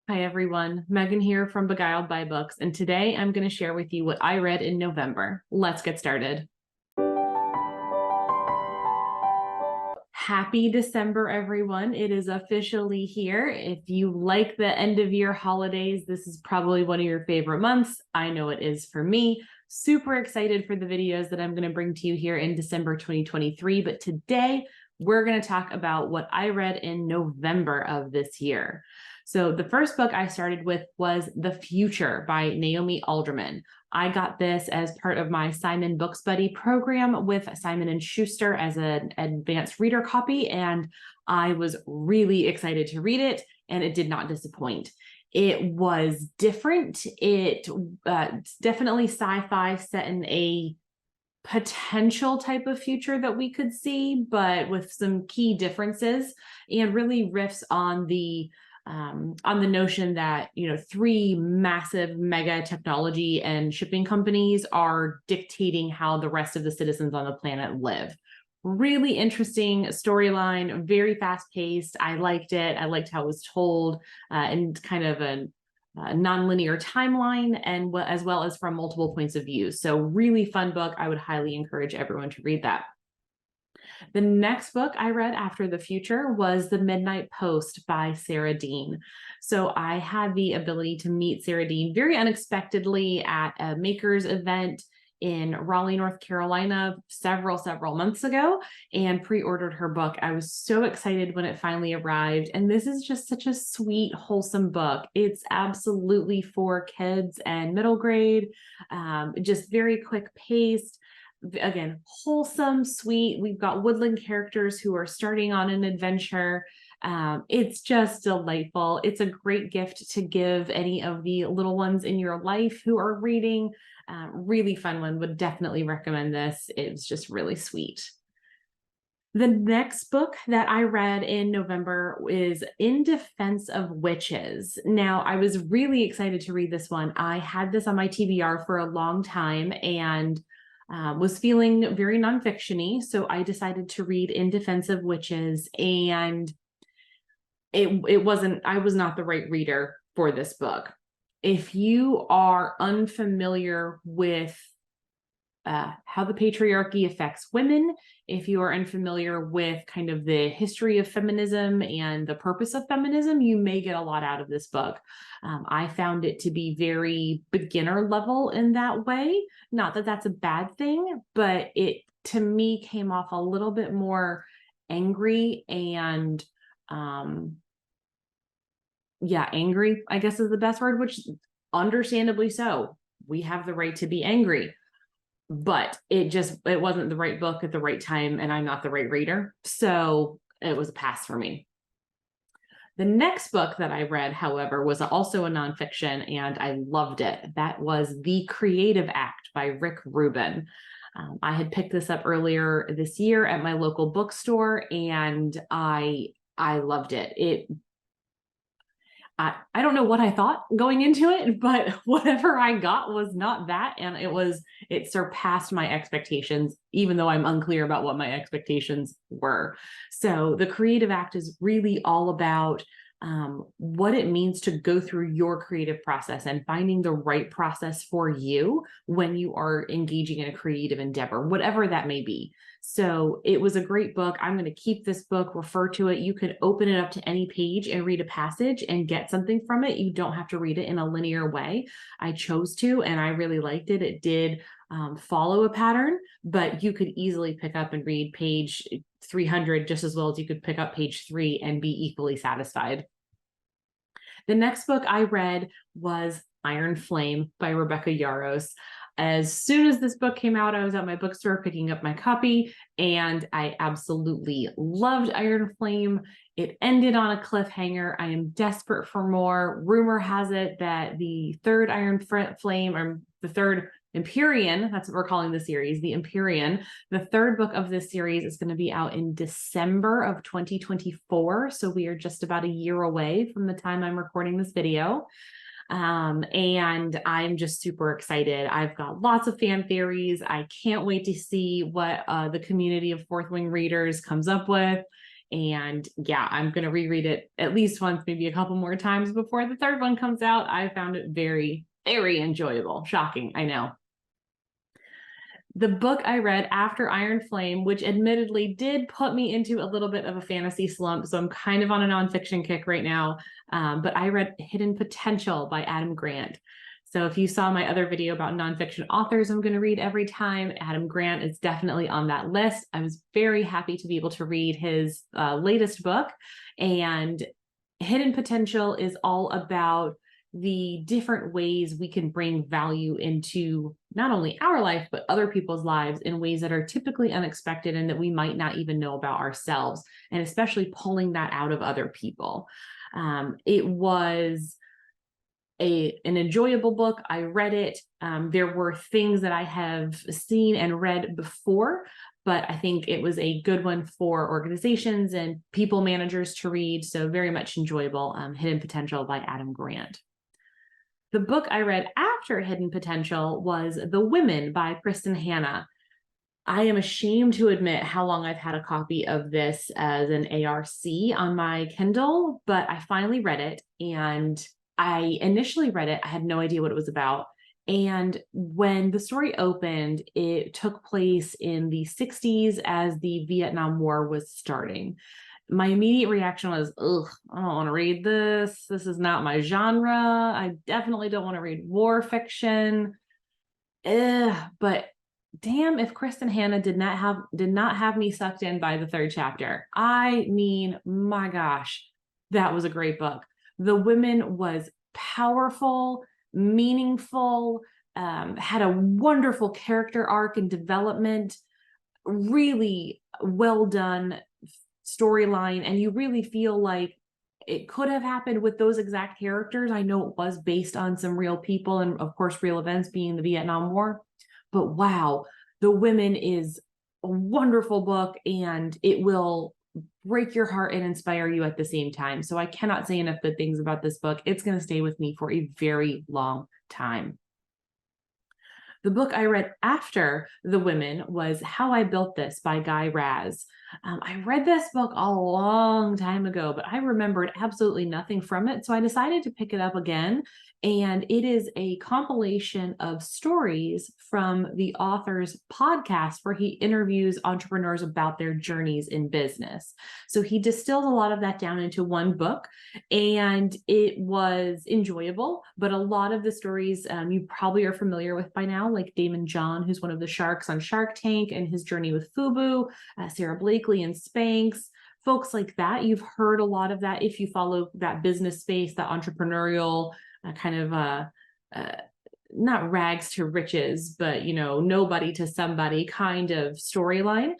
Hi everyone, Megan here from Beguiled by Books, and today I'm going to share with you what I read in November. Let's get started. Happy December, everyone. It is officially here. If you like the end of year holidays, this is probably one of your favorite months. I know it is for me. Super excited for the videos that I'm going to bring to you here in December 2023. But today we're going to talk about what I read in November of this year. So the first book I started with was The Future by Naomi Alderman. I got this as part of my Simon Books Buddy program with Simon & Schuster as an advanced reader copy, and I was really excited to read it, and it did not disappoint. It was different. It definitely sci-fi set in a potential type of future that we could see, but with some key differences, and really riffs on the notion that, three massive mega technology and shipping companies are dictating how the rest of the citizens on the planet live. Really interesting storyline, very fast paced. I liked it. I liked how it was told and kind of a non-linear timeline, and as well as from multiple points of view. So really fun book. I would highly encourage everyone to read that. The next book I read after The Future was The Midnight Post by Sarah Dean. So I had the ability to meet Sarah Dean very unexpectedly at a makers event in Raleigh, North Carolina, several months ago, and pre-ordered her book. I was so excited when it finally arrived. And this is just such a sweet, wholesome book. It's absolutely for kids and middle grade, just very quick paced. Again, wholesome, sweet. We've got woodland characters who are starting on an adventure. It's just delightful. It's a great gift to give any of the little ones in your life who are reading. Really fun one. Would definitely recommend this. It's just really sweet. The next book that I read in November is In Defense of Witches. Now, I was really excited to read this one. I had this on my TBR for a long time and was feeling very nonfiction-y, so I decided to read In Defense of Witches, and it wasn't, I was not the right reader for this book. If you are unfamiliar with how the patriarchy affects women, if you are unfamiliar with kind of the history of feminism and the purpose of feminism, you may get a lot out of this book. I found it to be very beginner level in that way. Not that that's a bad thing, but it to me came off a little bit more angry and angry, I guess is the best word, which understandably so. We have the right to be angry, but it wasn't the right book at the right time, and I'm not the right reader. So it was a pass for me. The next book that I read, however, was also a nonfiction, and I loved it. That was The Creative Act by Rick Rubin. I had picked this up earlier this year at my local bookstore, and I loved it. I don't know what I thought going into it, but whatever I got was not that. And it surpassed my expectations, even though I'm unclear about what my expectations were. So the Creative Act is really all about what it means to go through your creative process and finding the right process for you when you are engaging in a creative endeavor, whatever that may be. So it was a great book. I'm going to keep this book, refer to it. You could open it up to any page and read a passage and get something from it. You don't have to read it in a linear way. I chose to, and I really liked it. It did follow a pattern, but you could easily pick up and read page 300 just as well as you could pick up page 3 and be equally satisfied. The next book I read was Iron Flame by Rebecca Yarros. As soon as this book came out, I was at my bookstore picking up my copy, and I absolutely loved Iron Flame. It ended on a cliffhanger. I am desperate for more. Rumor has it that the third Iron Flame, or the third Empyrean, that's what we're calling the series, the Empyrean, the third book of this series is going to be out in December of 2024. So we are just about a year away from the time I'm recording this video. And I'm just super excited. I've got lots of fan theories. I can't wait to see what the community of Fourth Wing readers comes up with. And yeah, I'm going to reread it at least once, maybe a couple more times before the third one comes out. I found it very, very enjoyable. Shocking, I know. The book I read after Iron Flame, which admittedly did put me into a little bit of a fantasy slump, so I'm kind of on a nonfiction kick right now, but I read Hidden Potential by Adam Grant. So if you saw my other video about nonfiction authors I'm going to read every time, Adam Grant is definitely on that list. I was very happy to be able to read his latest book, and Hidden Potential is all about the different ways we can bring value into not only our life, but other people's lives in ways that are typically unexpected and that we might not even know about ourselves, and especially pulling that out of other people. It was an enjoyable book. I read it. There were things that I have seen and read before, but I think it was a good one for organizations and people managers to read. So very much enjoyable. Hidden Potential by Adam Grant. The book I read after Hidden Potential was The Women by Kristin Hannah. I am ashamed to admit how long I've had a copy of this as an ARC on my Kindle, but I finally read it. And I initially read it, I had no idea what it was about. And when the story opened, it took place in the 60s as the Vietnam War was starting. My immediate reaction was, ugh, I don't want to read this. This is not my genre. I definitely don't want to read war fiction. But damn, if Kristin Hannah did not have me sucked in by the third chapter. I mean, my gosh, that was a great book. The Women was powerful, meaningful, had a wonderful character arc and development, really well done storyline, and you really feel like it could have happened with those exact characters. I know it was based on some real people and of course real events being the Vietnam War, but wow, The Women is a wonderful book, and it will break your heart and inspire you at the same time. So I cannot say enough good things about this book. It's going to stay with me for a very long time. The book I read after The Women was How I Built This by Guy Raz. I read this book a long time ago, but I remembered absolutely nothing from it. So I decided to pick it up again. And it is a compilation of stories from the author's podcast where he interviews entrepreneurs about their journeys in business. So he distilled a lot of that down into one book, and it was enjoyable. But a lot of the stories you probably are familiar with by now, like Daymond John, who's one of the sharks on Shark Tank, and his journey with FUBU, Sarah Blakely and Spanx, folks like that. You've heard a lot of that if you follow that business space, that entrepreneurial kind of not rags to riches, but nobody to somebody kind of storyline.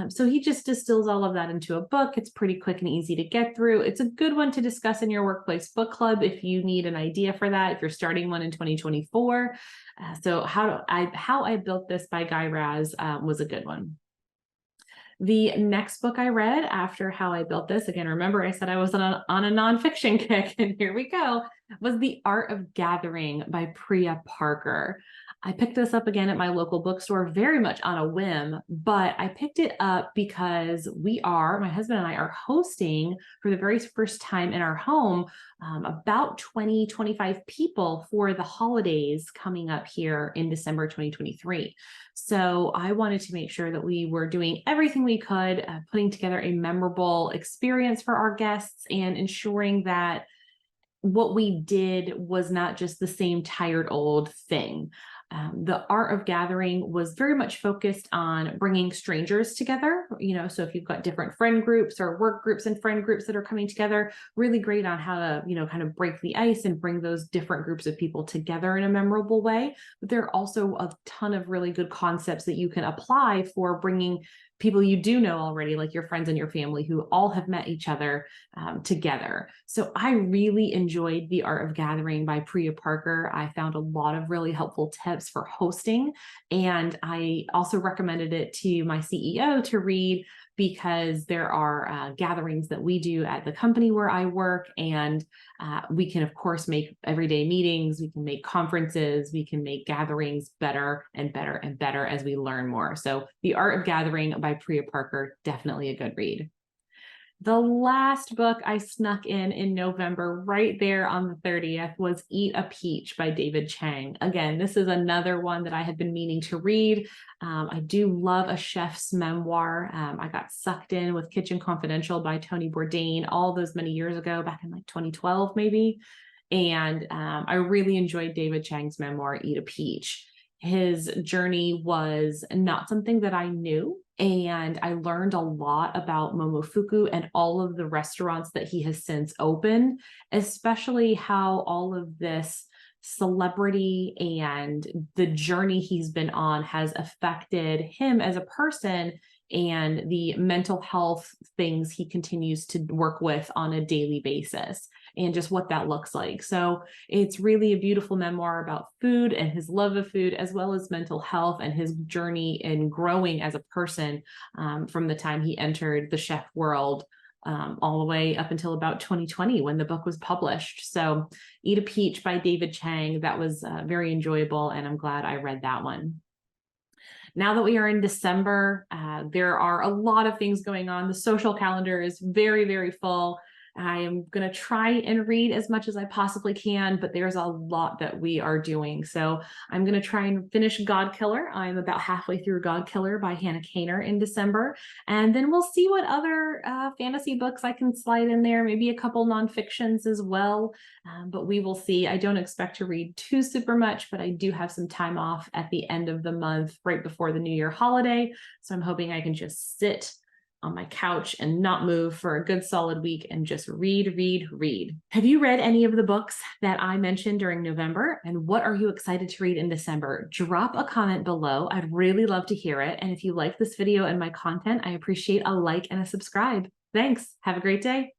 So he just distills all of that into a book. It's pretty quick and easy to get through. It's a good one to discuss in your workplace book club if you need an idea for that, if you're starting one in 2024. So How I Built This by Guy Raz was a good one. The next book I read after How I Built This, again, remember I said I was on a nonfiction kick, and here we go, was The Art of Gathering by Priya Parker. I picked this up again at my local bookstore very much on a whim, but I picked it up because my husband and I are hosting for the very first time in our home about 25 people for the holidays coming up here in December 2023. So I wanted to make sure that we were doing everything we could, putting together a memorable experience for our guests and ensuring that what we did was not just the same tired old thing. The Art of Gathering was very much focused on bringing strangers together, so if you've got different friend groups or work groups and friend groups that are coming together, really great on how to, kind of break the ice and bring those different groups of people together in a memorable way. But there are also a ton of really good concepts that you can apply for bringing people you do know already, like your friends and your family who all have met each other together. So I really enjoyed The Art of Gathering by Priya Parker. I found a lot of really helpful tips for hosting, and I also recommended it to my CEO to read because there are gatherings that we do at the company where I work, and we can, of course, make everyday meetings, we can make conferences, we can make gatherings better and better and better as we learn more. So The Art of Gathering by Priya Parker, definitely a good read. The last book I snuck in November, right there on the 30th, was Eat a Peach by David Chang. Again, this is another one that I had been meaning to read. I do love a chef's memoir. I got sucked in with Kitchen Confidential by Tony Bourdain all those many years ago, back in like 2012 maybe. And I really enjoyed David Chang's memoir, Eat a Peach. His journey was not something that I knew, and I learned a lot about Momofuku and all of the restaurants that he has since opened, especially how all of this celebrity and the journey he's been on has affected him as a person and the mental health things he continues to work with on a daily basis and just what that looks like. So it's really a beautiful memoir about food and his love of food, as well as mental health and his journey in growing as a person from the time he entered the chef world all the way up until about 2020 when the book was published. So Eat a Peach by David Chang, that was very enjoyable, and I'm glad I read that one. Now that we are in December, there are a lot of things going on. The social calendar is very, very full. I am going to try and read as much as I possibly can, but there's a lot that we are doing. So I'm going to try and finish God Killer. I'm about halfway through God Killer by Hannah Kaner in December. And then we'll see what other fantasy books I can slide in there, maybe a couple nonfictions as well. But we will see. I don't expect to read too super much, but I do have some time off at the end of the month, right before the New Year holiday. So I'm hoping I can just sit on my couch and not move for a good solid week and just read, read, read. Have you read any of the books that I mentioned during November? And what are you excited to read in December? Drop a comment below. I'd really love to hear it. And if you like this video and my content, I appreciate a like and a subscribe. Thanks. Have a great day.